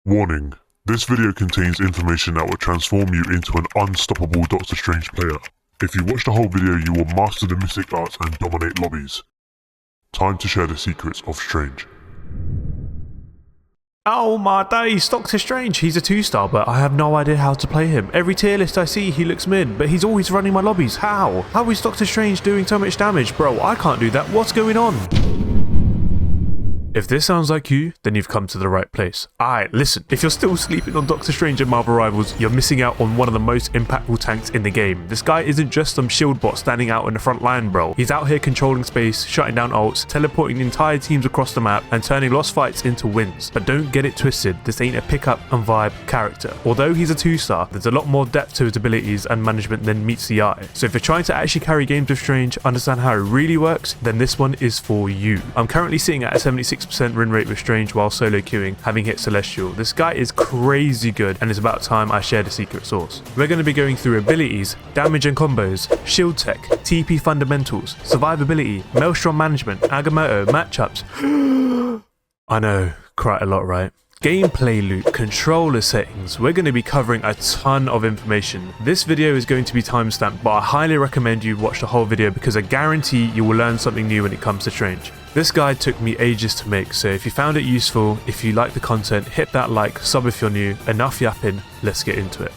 Warning, this video contains information that will transform you into an unstoppable Doctor Strange player. If you watch the whole video, you will master the mystic arts and dominate lobbies. Time to share the secrets of Strange. Oh my days, Doctor Strange, he's a 2-star, but I have no idea how to play him. Every tier list I see, he looks mid, but he's always running my lobbies. How? How is Doctor Strange doing so much damage? Bro, I can't do that. What's going on? If this sounds like you, then you've come to the right place. Alright, listen, if you're still sleeping on Doctor Strange and Marvel Rivals, you're missing out on one of the most impactful tanks in the game. This guy isn't just some shield bot standing out in the front line, bro. He's out here controlling space, shutting down ults, teleporting entire teams across the map, and turning lost fights into wins. But don't get it twisted, this ain't a pickup and vibe character. Although he's a 2-star, there's a lot more depth to his abilities and management than meets the eye. So if you're trying to actually carry games with Strange, understand how it really works, then this one is for you. I'm currently sitting at a 76% win rate with Strange while solo queuing, having hit Celestial. This guy is crazy good, and it's about time I share the secret sauce. We're going to be going through abilities, damage and combos, shield tech, TP fundamentals, survivability, Maelstrom management, Agamotto, matchups. I know, quite a lot, right? Gameplay loop, controller settings. We're going to be covering a ton of information. This video is going to be timestamped, but I highly recommend you watch the whole video because I guarantee you will learn something new when it comes to Strange. This guide took me ages to make, so if you found it useful, if you like the content, hit that like, sub if you're new. Enough yapping, let's get into it.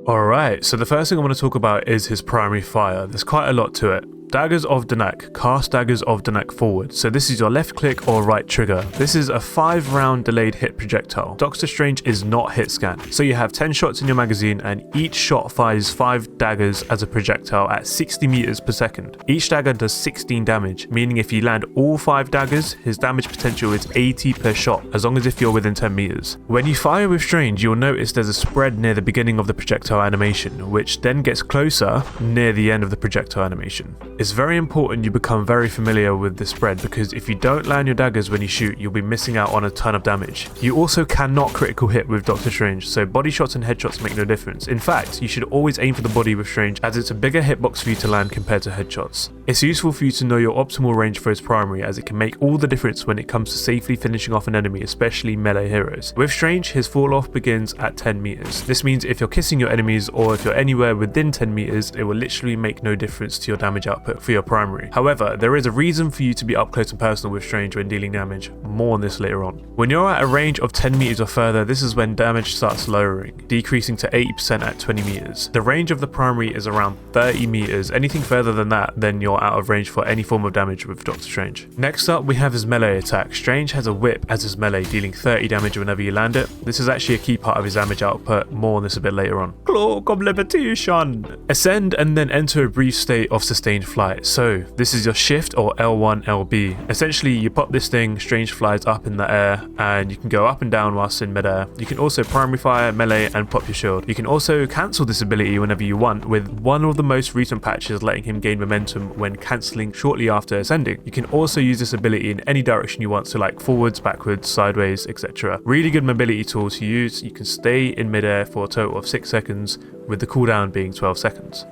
Alright, so the first thing I want to talk about is his primary fire. There's quite a lot to it. Daggers of Danak. Cast Daggers of Danak forward. So this is your left click or right trigger. This is a 5-round delayed hit projectile. Doctor Strange is not hit scan. So you have 10 shots in your magazine and each shot fires 5 daggers as a projectile at 60 meters per second. Each dagger does 16 damage, meaning if you land all 5 daggers, his damage potential is 80 per shot, as long as if you're within 10 meters. When you fire with Strange, you'll notice there's a spread near the beginning of the projectile animation, which then gets closer near the end of the projectile animation. It's very important you become very familiar with this spread because if you don't land your daggers when you shoot, you'll be missing out on a ton of damage. You also cannot critical hit with Doctor Strange, so body shots and headshots make no difference. In fact, you should always aim for the body with Strange as it's a bigger hitbox for you to land compared to headshots. It's useful for you to know your optimal range for his primary as it can make all the difference when it comes to safely finishing off an enemy, especially melee heroes. With Strange, his fall off begins at 10 meters. This means if you're kissing your enemies or if you're anywhere within 10 meters, it will literally make no difference to your damage output for your primary. However, there is a reason for you to be up close and personal with Strange when dealing damage. More on this later on. When you're at a range of 10 meters or further, this is when damage starts lowering, decreasing to 80% at 20 meters. The range of the primary is around 30 meters. Anything further than that, then you're out of range for any form of damage with Doctor Strange. Next up, we have his melee attack. Strange has a whip as his melee, dealing 30 damage whenever you land it. This is actually a key part of his damage output. More on this a bit later on. Cloak of Levitation. Ascend and then enter a brief state of sustained flight. So this is your shift or L1 LB. Essentially you pop this thing, Strange flies up in the air and you can go up and down whilst in midair. You can also primary fire, melee and pop your shield. You can also cancel this ability whenever you want, with one of the most recent patches letting him gain momentum when cancelling shortly after ascending. You can also use this ability in any direction you want, so like forwards, backwards, sideways, etc. Really good mobility tool to use. You can stay in midair for a total of 6 seconds with the cooldown being 12 seconds.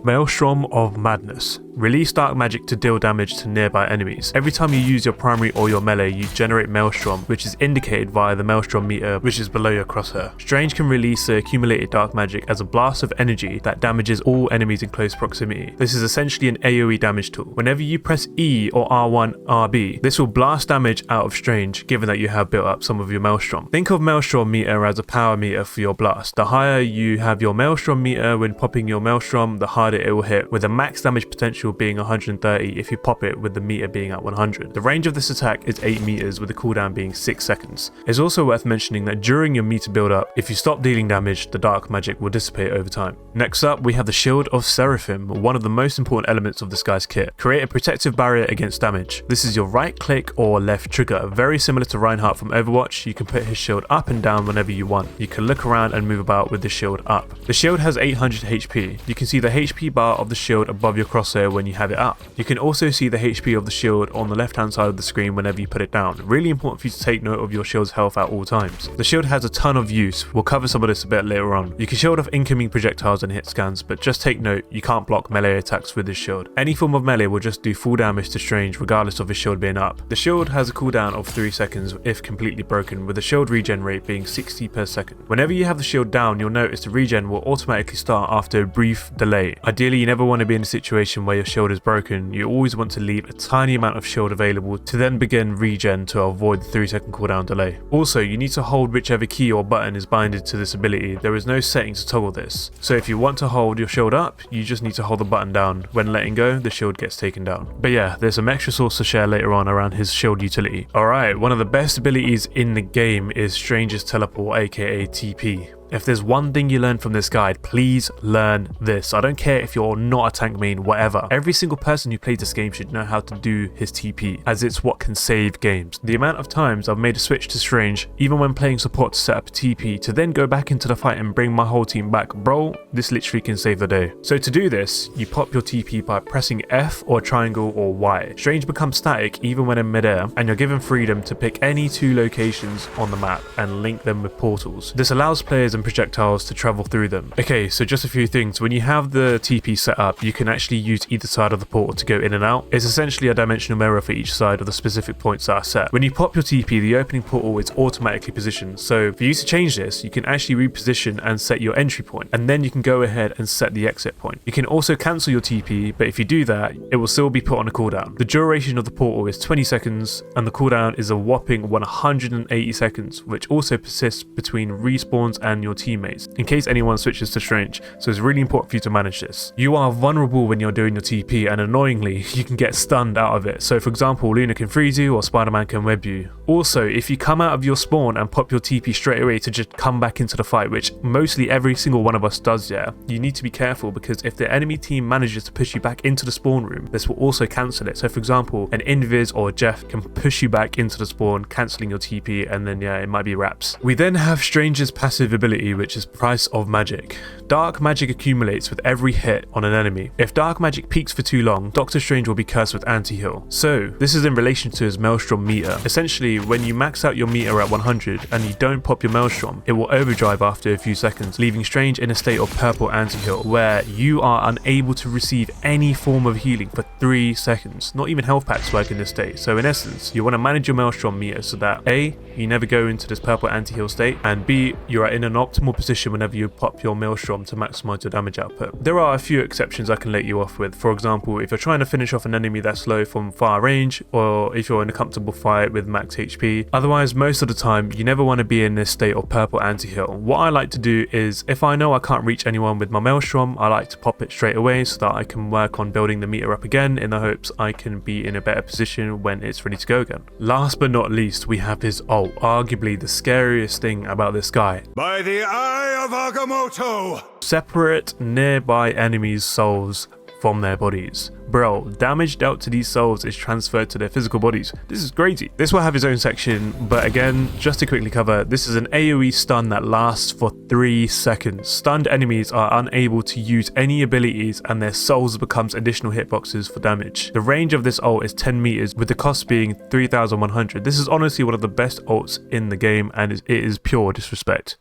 Maelstrom of Madness. Release dark magic to deal damage to nearby enemies. Every time you use your primary or your melee, you generate Maelstrom, which is indicated via the Maelstrom meter, which is below your crosshair. Strange can release the accumulated dark magic as a blast of energy that damages all enemies in close proximity. This is essentially an AoE damage tool. Whenever you press E or R1, RB, this will blast damage out of Strange, given that you have built up some of your Maelstrom. Think of Maelstrom meter as a power meter for your blast. The higher you have your Maelstrom meter when popping your Maelstrom, the harder it will hit, with a max damage potential being 130 if you pop it with the meter being at 100. The range of this attack is 8 meters with the cooldown being 6 seconds. It's also worth mentioning that during your meter build up, if you stop dealing damage, the dark magic will dissipate over time. Next up, we have the Shield of Seraphim, one of the most important elements of this guy's kit. Create a protective barrier against damage. This is your right click or left trigger. Very similar to Reinhardt from Overwatch, you can put his shield up and down whenever you want. You can look around and move about with the shield up. The shield has 800 HP. You can see the HP bar of the shield above your crosshair when you have it up. You can also see the HP of the shield on the left hand side of the screen whenever you put it down. Really important for you to take note of your shield's health at all times. The shield has a ton of use, we'll cover some of this a bit later on. You can shield off incoming projectiles and hit scans, but just take note, you can't block melee attacks with this shield. Any form of melee will just do full damage to Strange regardless of his shield being up. The shield has a cooldown of 3 seconds if completely broken, with the shield regen rate being 60 per second. Whenever you have the shield down, you'll notice the regen will automatically start after a brief delay. Ideally, you never want to be in a situation where your shield is broken. You always want to leave a tiny amount of shield available to then begin regen to avoid the 3-second cooldown delay. Also, you need to hold whichever key or button is binded to this ability. There is no setting to toggle this. So if you want to hold your shield up, you just need to hold the button down. When letting go, the shield gets taken down. But yeah, there's some extra source to share later on around his shield utility. Alright, one of the best abilities in the game is Strange's Teleport, aka TP. If there's one thing you learn from this guide, please learn this. I don't care if you're not a tank main, whatever. Every single person who plays this game should know how to do his TP, as it's what can save games. The amount of times I've made a switch to Strange, even when playing support to set up a TP, to then go back into the fight and bring my whole team back, bro, this literally can save the day. So to do this, you pop your TP by pressing F or triangle or Y. Strange becomes static even when in midair, and you're given freedom to pick any 2 locations on the map and link them with portals. This allows players and projectiles to travel through them. Okay, so just a few things. When you have the TP set up, you can actually use either side of the portal to go in and out. It's essentially a dimensional mirror for each side of the specific points that are set. When you pop your TP, the opening portal is automatically positioned. So for you to change this, you can actually reposition and set your entry point, and then you can go ahead and set the exit point. You can also cancel your TP, but if you do that, it will still be put on a cooldown. The duration of the portal is 20 seconds, and the cooldown is a whopping 180 seconds, which also persists between respawns and your teammates, in case anyone switches to Strange, so it's really important for you to manage this. You are vulnerable when you're doing your TP, and annoyingly, you can get stunned out of it. So for example, Luna can freeze you or Spider-Man can web you. Also, if you come out of your spawn and pop your TP straight away to just come back into the fight, which mostly every single one of us does, yeah, you need to be careful, because if the enemy team manages to push you back into the spawn room, this will also cancel it. So for example, an Invis or Jeff can push you back into the spawn, cancelling your TP, and then yeah, it might be wraps. We then have Strange's passive ability, which is Price of Magic. Dark magic accumulates with every hit on an enemy. If dark magic peaks for too long, Doctor Strange will be cursed with anti-heal. So this is in relation to his Maelstrom meter. Essentially, when you max out your meter at 100 and you don't pop your Maelstrom, it will overdrive after a few seconds, leaving Strange in a state of purple anti-heal, where you are unable to receive any form of healing for 3 seconds. Not even health packs work in this state. So in essence, you want to manage your Maelstrom meter so that A, you never go into this purple anti-heal state, and B, you are in an optimal position whenever you pop your Maelstrom to maximize your damage output. There are a few exceptions I can let you off with. For example, if you're trying to finish off an enemy that's low from far range, or if you're in a comfortable fight with max HP. Otherwise, most of the time, you never want to be in this state of purple anti-heal. What I like to do is, if I know I can't reach anyone with my Maelstrom, I like to pop it straight away so that I can work on building the meter up again, in the hopes I can be in a better position when it's ready to go again. Last but not least, we have his ult, arguably the scariest thing about this guy. By the Eye of Agamotto! Separate nearby enemies' souls from their bodies. Bro, damage dealt to these souls is transferred to their physical bodies. This is crazy. This will have its own section, but again, just to quickly cover, this is an AoE stun that lasts for 3 seconds. Stunned enemies are unable to use any abilities, and their souls becomes additional hitboxes for damage. The range of this ult is 10 meters, with the cost being 3,100. This is honestly one of the best ults in the game, and it is pure disrespect.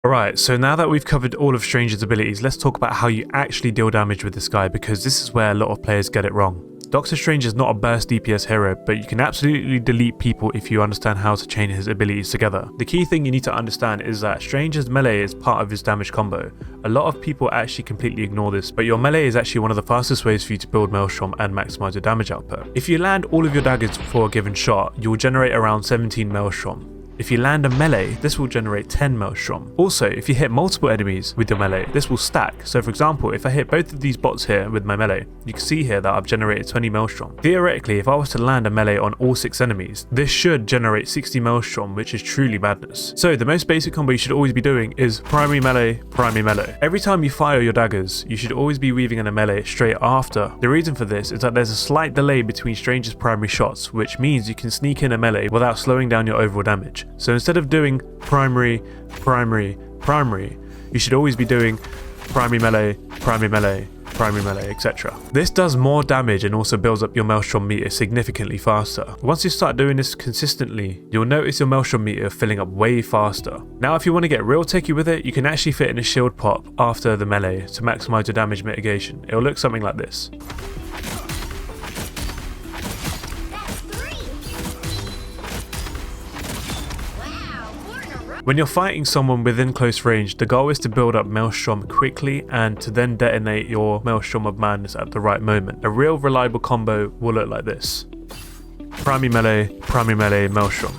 Alright, so now that we've covered all of Strange's abilities, let's talk about how you actually deal damage with this guy, because this is where a lot of players get it wrong. Doctor Strange is not a burst DPS hero, but you can absolutely delete people if you understand how to chain his abilities together. The key thing you need to understand is that Strange's melee is part of his damage combo. A lot of people actually completely ignore this, but your melee is actually one of the fastest ways for you to build Maelstrom and maximize your damage output. If you land all of your daggers before a given shot, you will generate around 17 Maelstrom. If you land a melee, this will generate 10 Maelstrom. Also, if you hit multiple enemies with your melee, this will stack. So for example, if I hit both of these bots here with my melee, you can see here that I've generated 20 Maelstrom. Theoretically, if I was to land a melee on all 6 enemies, this should generate 60 Maelstrom, which is truly madness. So the most basic combo you should always be doing is primary melee, primary melee. Every time you fire your daggers, you should always be weaving in a melee straight after. The reason for this is that there's a slight delay between Strange's primary shots, which means you can sneak in a melee without slowing down your overall damage. So instead of doing primary, primary, primary, you should always be doing primary melee, primary melee, primary melee, etc. This does more damage and also builds up your Maelstrom meter significantly faster. Once you start doing this consistently, you'll notice your Maelstrom meter filling up way faster. Now if you want to get real techie with it, you can actually fit in a shield pop after the melee to maximize your damage mitigation. It'll look something like this. When you're fighting someone within close range, the goal is to build up Maelstrom quickly and to then detonate your Maelstrom of Madness at the right moment. A real reliable combo will look like this. Primary melee, Maelstrom.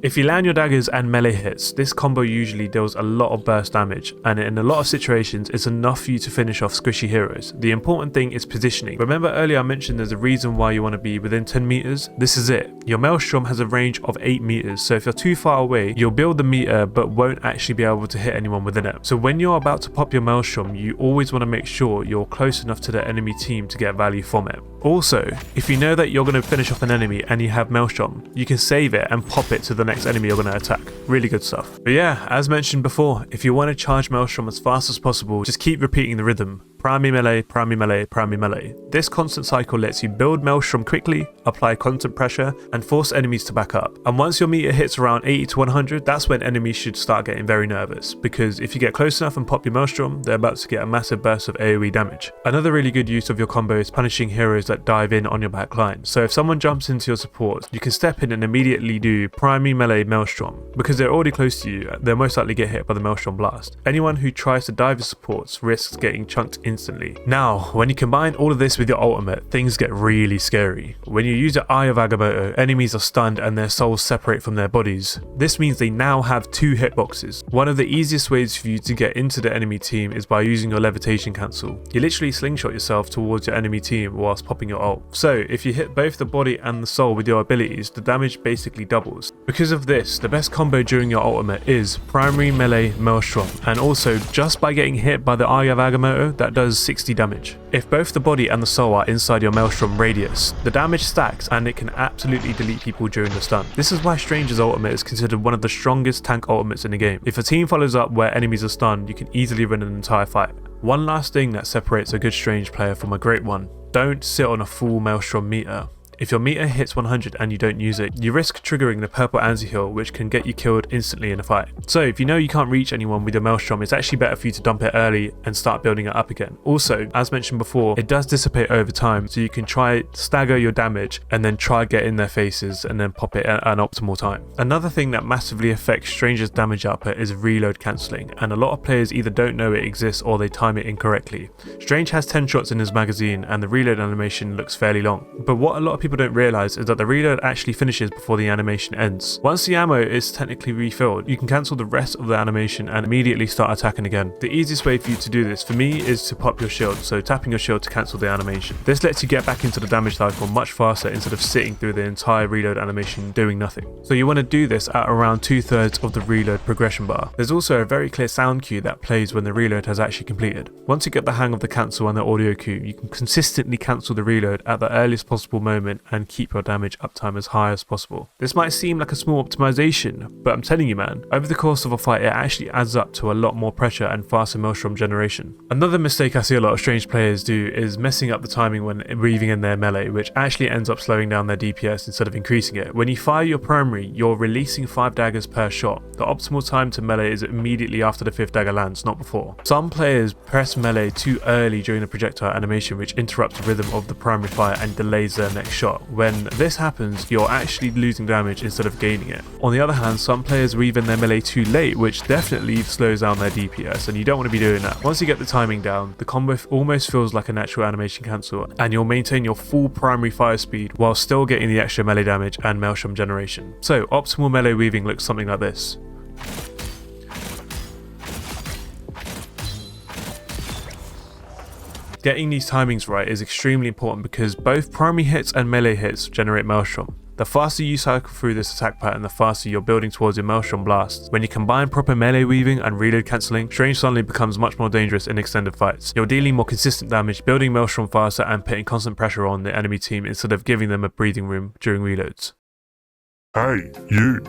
If you land your daggers and melee hits, this combo usually deals a lot of burst damage, and in a lot of situations it's enough for you to finish off squishy heroes. The important thing is positioning. Remember earlier I mentioned there's a reason why you want to be within 10 meters? This is it. Your Maelstrom has a range of 8 meters, so if you're too far away, you'll build the meter but won't actually be able to hit anyone within it. So when you're about to pop your Maelstrom, you always want to make sure you're close enough to the enemy team to get value from it. Also, if you know that you're going to finish off an enemy and you have Maelstrom, you can save it and pop it to the next enemy you're going to attack. Really good stuff. But yeah, as mentioned before, if you want to charge Maelstrom as fast as possible, just keep repeating the rhythm. Primary melee, primary melee, primary melee. This constant cycle lets you build Maelstrom quickly, apply constant pressure, and force enemies to back up. And once your meter hits around 80 to 100, that's when enemies should start getting very nervous, because if you get close enough and pop your Maelstrom, they're about to get a massive burst of AoE damage. Another really good use of your combo is punishing heroes that dive in on your back line. So if someone jumps into your support, you can step in and immediately do primary melee Maelstrom. Because they're already close to you, they'll most likely get hit by the Maelstrom blast. Anyone who tries to dive your supports risks getting chunked instantly. Now, when you combine all of this with your ultimate, things get really scary. When you use your Eye of Agamotto, enemies are stunned and their souls separate from their bodies. This means they now have 2 hitboxes. One of the easiest ways for you to get into the enemy team is by using your levitation cancel. You literally slingshot yourself towards your enemy team whilst popping your ult. So if you hit both the body and the soul with your abilities, the damage basically doubles. Because of this, the best combo during your ultimate is primary melee Maelstrom, and also just by getting hit by the Eye of Agamotto, that does 60 damage. If both the body and the soul are inside your Maelstrom radius, the damage stacks and it can absolutely delete people during the stun. This is why Stranger's ultimate is considered one of the strongest tank ultimates in the game. If a team follows up where enemies are stunned, you can easily win an entire fight. One last thing that separates a good Strange player from a great one: don't sit on a full Maelstrom meter. If your meter hits 100 and you don't use it, you risk triggering the purple anti-heal, which can get you killed instantly in a fight. So if you know you can't reach anyone with your Maelstrom, it's actually better for you to dump it early and start building it up again. Also, as mentioned before, it does dissipate over time, so you can try stagger your damage and then try get in their faces and then pop it at an optimal time. Another thing that massively affects Stranger's damage output is reload cancelling, and a lot of players either don't know it exists or they time it incorrectly. Strange has 10 shots in his magazine and the reload animation looks fairly long, but what a lot of people don't realize is that the reload actually finishes before the animation ends. Once the ammo is technically refilled, you can cancel the rest of the animation and immediately start attacking again. The easiest way for you to do this for me is to pop your shield, so tapping your shield to cancel the animation. This lets you get back into the damage cycle much faster instead of sitting through the entire reload animation doing nothing. So you want to do this at around 2/3 of the reload progression bar. There's also a very clear sound cue that plays when the reload has actually completed. Once you get the hang of the cancel and the audio cue, you can consistently cancel the reload at the earliest possible moment and keep your damage uptime as high as possible. This might seem like a small optimization, but I'm telling you man, over the course of a fight it actually adds up to a lot more pressure and faster Maelstrom generation. Another mistake I see a lot of Strange players do is messing up the timing when weaving in their melee, which actually ends up slowing down their DPS instead of increasing it. When you fire your primary, you're releasing 5 daggers per shot. The optimal time to melee is immediately after the 5th dagger lands, not before. Some players press melee too early during the projectile animation, which interrupts the rhythm of the primary fire and delays their next shot. When this happens, you're actually losing damage instead of gaining it. On the other hand, some players weave in their melee too late, which definitely slows down their DPS, and you don't want to be doing that. Once you get the timing down, the combo almost feels like a natural animation cancel, and you'll maintain your full primary fire speed while still getting the extra melee damage and Maelstrom generation. So optimal melee weaving looks something like this. Getting these timings right is extremely important because both primary hits and melee hits generate Maelstrom. The faster you cycle through this attack pattern, the faster you're building towards your Maelstrom blasts. When you combine proper melee weaving and reload cancelling, Strange suddenly becomes much more dangerous in extended fights. You're dealing more consistent damage, building Maelstrom faster and putting constant pressure on the enemy team instead of giving them a breathing room during reloads. Hey, you!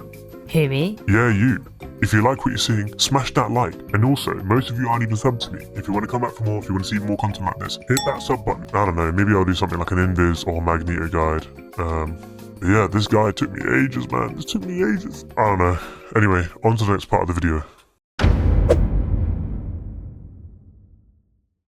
Who, me? Yeah, you. If you like what you're seeing, smash that like. And also, most of you aren't even subbed to me. If you want to come back for more, if you want to see more content like this, hit that sub button. I don't know, maybe I'll do something like an invis or Magneto guide. Yeah, this guide took me ages, man. This took me ages. I don't know. Anyway, on to the next part of the video.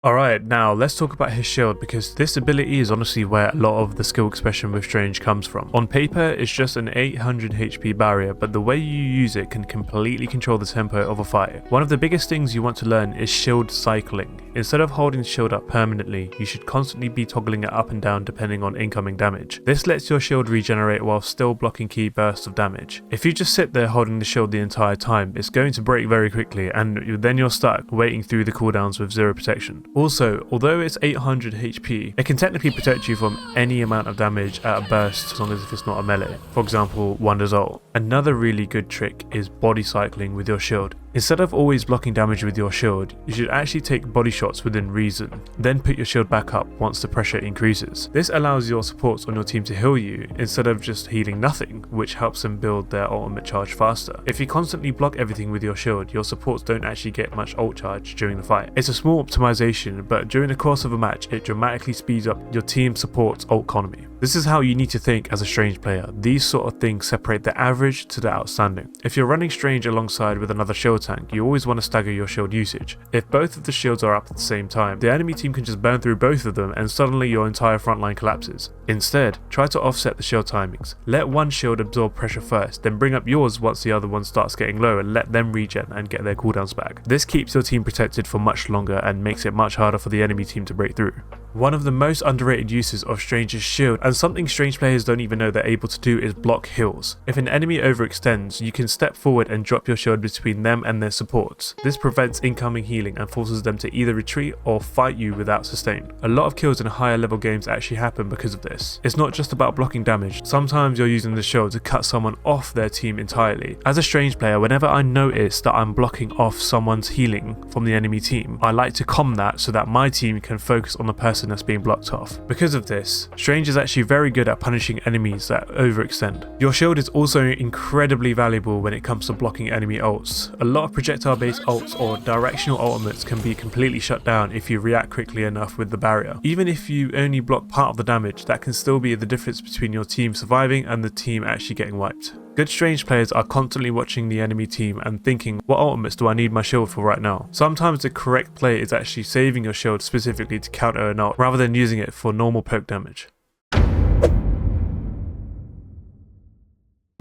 Alright, now let's talk about his shield, because this ability is honestly where a lot of the skill expression with Strange comes from. On paper, it's just an 800 HP barrier, but the way you use it can completely control the tempo of a fight. One of the biggest things you want to learn is shield cycling. Instead of holding the shield up permanently, you should constantly be toggling it up and down depending on incoming damage. This lets your shield regenerate while still blocking key bursts of damage. If you just sit there holding the shield the entire time, it's going to break very quickly, and then you're stuck waiting through the cooldowns with zero protection. Also, although it's 800 HP, it can technically protect you from any amount of damage at a burst as long as if it's not a melee. For example, Wonder's ult. Another really good trick is body cycling with your shield. Instead of always blocking damage with your shield, you should actually take body shots within reason, then put your shield back up once the pressure increases. This allows your supports on your team to heal you instead of just healing nothing, which helps them build their ultimate charge faster. If you constantly block everything with your shield, your supports don't actually get much ult charge during the fight. It's a small optimization, but during the course of a match, it dramatically speeds up your team support's ult economy. This is how you need to think as a Strange player. These sort of things separate the average to the outstanding. If you're running Strange alongside with another shield tank, you always want to stagger your shield usage. If both of the shields are up at the same time, the enemy team can just burn through both of them and suddenly your entire front line collapses. Instead, try to offset the shield timings. Let one shield absorb pressure first, then bring up yours once the other one starts getting low and let them regen and get their cooldowns back. This keeps your team protected for much longer and makes it much harder for the enemy team to break through. One of the most underrated uses of Strange's shield, and something Strange players don't even know they're able to do, is block heals. If an enemy overextends, you can step forward and drop your shield between them and their supports. This prevents incoming healing and forces them to either retreat or fight you without sustain. A lot of kills in higher level games actually happen because of this. It's not just about blocking damage, sometimes you're using the shield to cut someone off their team entirely. As a Strange player, whenever I notice that I'm blocking off someone's healing from the enemy team, I like to calm that so that my team can focus on the person that's being blocked off. Because of this, Strange is actually very good at punishing enemies that overextend. Your shield is also incredibly valuable when it comes to blocking enemy ults. A lot of projectile based ults or directional ultimates can be completely shut down if you react quickly enough with the barrier. Even if you only block part of the damage, that can still be the difference between your team surviving and the team actually getting wiped. Good Strange players are constantly watching the enemy team and thinking, what ultimates do I need my shield for right now? Sometimes the correct play is actually saving your shield specifically to counter an ult rather than using it for normal poke damage.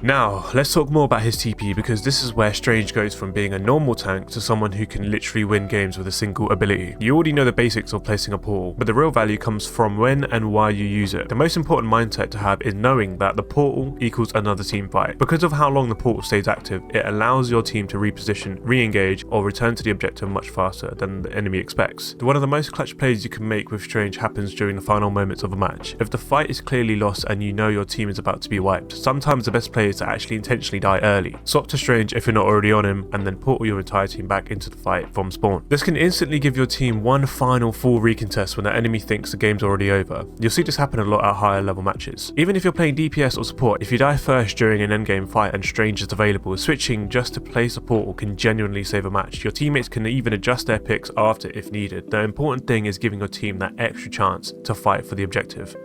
Now, let's talk more about his TP, because this is where Strange goes from being a normal tank to someone who can literally win games with a single ability. You already know the basics of placing a portal, but the real value comes from when and why you use it. The most important mindset to have is knowing that the portal equals another team fight. Because of how long the portal stays active, it allows your team to reposition, re-engage, or return to the objective much faster than the enemy expects. One of the most clutch plays you can make with Strange happens during the final moments of a match. If the fight is clearly lost and you know your team is about to be wiped, sometimes the best play to actually intentionally die early. Swap to Strange if you're not already on him, and then portal your entire team back into the fight from spawn. This can instantly give your team one final full recontest when the enemy thinks the game's already over. You'll see this happen a lot at higher level matches. Even if you're playing DPS or support, if you die first during an endgame fight and Strange is available, switching just to place a portal can genuinely save a match. Your teammates can even adjust their picks after if needed. The important thing is giving your team that extra chance to fight for the objective.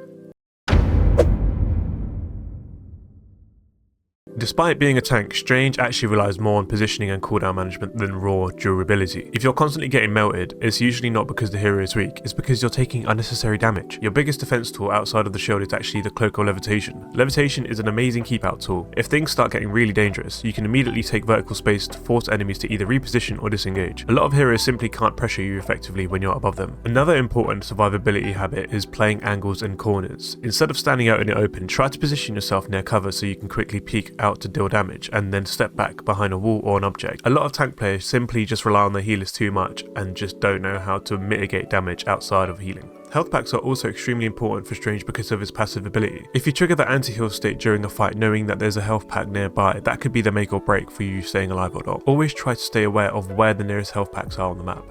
Despite being a tank, Strange actually relies more on positioning and cooldown management than raw durability. If you're constantly getting melted, it's usually not because the hero is weak, it's because you're taking unnecessary damage. Your biggest defense tool outside of the shield is actually the cloak or levitation. Levitation is an amazing keep out tool. If things start getting really dangerous, you can immediately take vertical space to force enemies to either reposition or disengage. A lot of heroes simply can't pressure you effectively when you're above them. Another important survivability habit is playing angles and corners. Instead of standing out in the open, try to position yourself near cover so you can quickly peek out to deal damage and then step back behind a wall or an object. A lot of tank players simply just rely on their healers too much and just don't know how to mitigate damage outside of healing. Health packs are also extremely important for Strange because of his passive ability. If you trigger the anti-heal state during a fight knowing that there's a health pack nearby, that could be the make or break for you staying alive or not. Always try to stay aware of where the nearest health packs are on the map.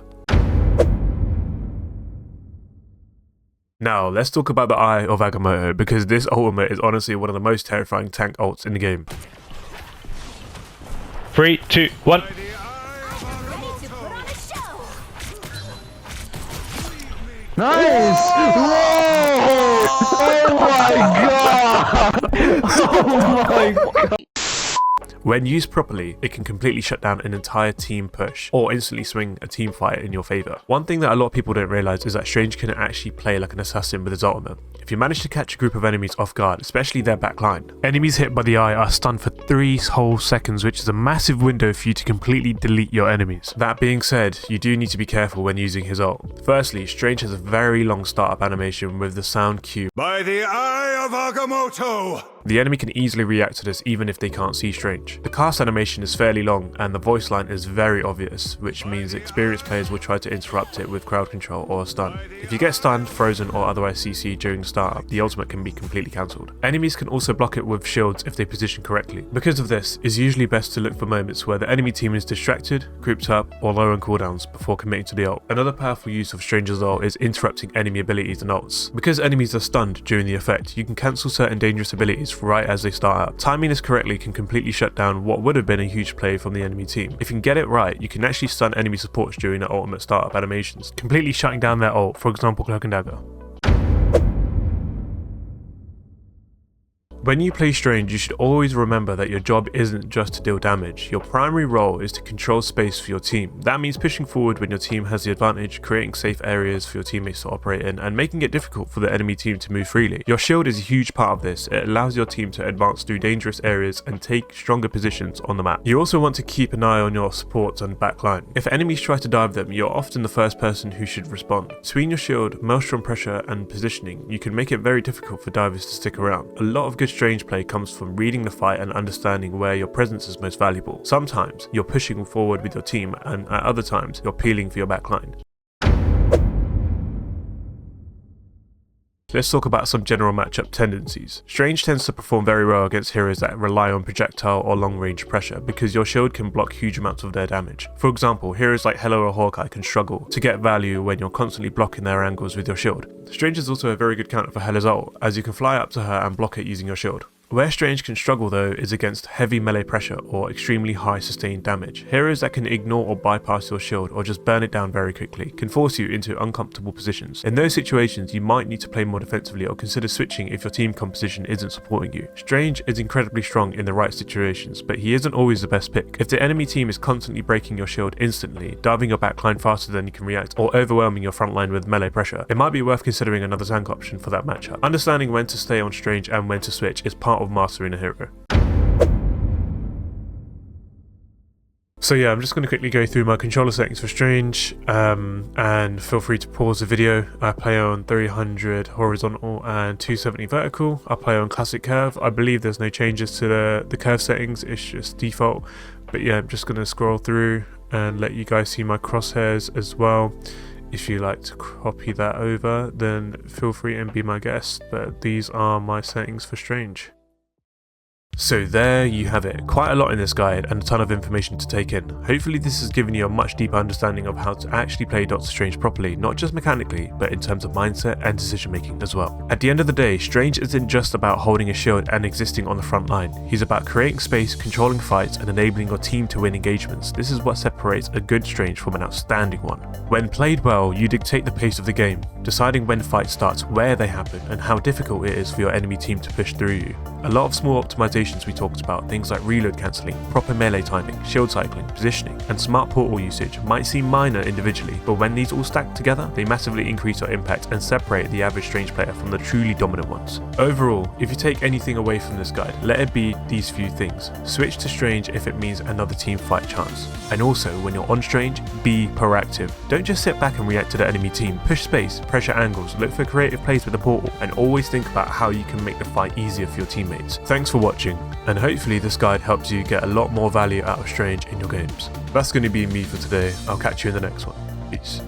Now, let's talk about the Eye of Agamotto, because this ultimate is honestly one of the most terrifying tank ults in the game. 3, 2, 1. Nice! Whoa! Oh my god! Oh my god! When used properly, it can completely shut down an entire team push or instantly swing a team fight in your favour. One thing that a lot of people don't realise is that Strange can actually play like an assassin with his ultimate. If you manage to catch a group of enemies off guard, especially their backline, enemies hit by the eye are stunned for 3 whole seconds, which is a massive window for you to completely delete your enemies. That being said, you do need to be careful when using his ult. Firstly, Strange has a very long startup animation with the sound cue. By the eye of Agamotto! The enemy can easily react to this even if they can't see Strange. The cast animation is fairly long and the voice line is very obvious, which means experienced players will try to interrupt it with crowd control or a stun. If you get stunned, frozen or otherwise CC during the startup, the ultimate can be completely cancelled. Enemies can also block it with shields if they position correctly. Because of this, it's usually best to look for moments where the enemy team is distracted, grouped up or low on cooldowns before committing to the ult. Another powerful use of Strange's ult is interrupting enemy abilities and ults. Because enemies are stunned during the effect, you can cancel certain dangerous abilities right as they start out. Timing this correctly can completely shut down what would have been a huge play from the enemy team. If you can get it right, you can actually stun enemy supports during their ultimate startup animations, completely shutting down their ult, for example Cloak and Dagger. When you play Strange, you should always remember that your job isn't just to deal damage. Your primary role is to control space for your team. That means pushing forward when your team has the advantage, creating safe areas for your teammates to operate in, and making it difficult for the enemy team to move freely. Your shield is a huge part of this. It allows your team to advance through dangerous areas and take stronger positions on the map. You also want to keep an eye on your supports and backline. If enemies try to dive them, you're often the first person who should respond. Between your shield, Maelstrom pressure, and positioning, you can make it very difficult for divers to stick around. A lot of good Strange play comes from reading the fight and understanding where your presence is most valuable. Sometimes you're pushing forward with your team, and at other times you're peeling for your backline. Let's talk about some general matchup tendencies. Strange tends to perform very well against heroes that rely on projectile or long range pressure because your shield can block huge amounts of their damage. For example, heroes like Hello or Hawkeye can struggle to get value when you're constantly blocking their angles with your shield. Strange is also a very good counter for Hela's ult, as you can fly up to her and block it using your shield. Where Strange can struggle though is against heavy melee pressure or extremely high sustained damage. Heroes that can ignore or bypass your shield or just burn it down very quickly can force you into uncomfortable positions. In those situations you might need to play more defensively or consider switching if your team composition isn't supporting you. Strange is incredibly strong in the right situations, but he isn't always the best pick. If the enemy team is constantly breaking your shield instantly, diving your backline faster than you can react, or overwhelming your frontline with melee pressure, it might be worth considering another tank option for that matchup. Understanding when to stay on Strange and when to switch is part of mastering a hero. So yeah, I'm just going to quickly go through my controller settings for Strange, and feel free to pause the video. I play on 300 horizontal and 270 vertical. I play on classic curve. I believe there's no changes to the curve settings, it's just default. But yeah, I'm just going to scroll through and let you guys see my crosshairs as well. If you like to copy that over, then feel free and be my guest, but these are my settings for Strange. So there you have it, quite a lot in this guide and a ton of information to take in. Hopefully this has given you a much deeper understanding of how to actually play Doctor Strange properly, not just mechanically, but in terms of mindset and decision making as well. At the end of the day, Strange isn't just about holding a shield and existing on the front line. He's about creating space, controlling fights and enabling your team to win engagements. This is what separates a good Strange from an outstanding one. When played well, you dictate the pace of the game, deciding when fight starts, where they happen, and how difficult it is for your enemy team to push through you. A lot of small optimizations we talked about, things like reload cancelling, proper melee timing, shield cycling, positioning, and smart portal usage might seem minor individually, but when these all stack together, they massively increase your impact and separate the average Strange player from the truly dominant ones. Overall, if you take anything away from this guide, let it be these few things. Switch to Strange if it means another team fight chance. And also, when you're on Strange, be proactive. Don't just sit back and react to the enemy team. Push space, pressure angles, look for creative plays with the portal, and always think about how you can make the fight easier for your teammates. Thanks for watching, and hopefully this guide helps you get a lot more value out of Strange in your games. That's going to be me for today. I'll catch you in the next one. Peace.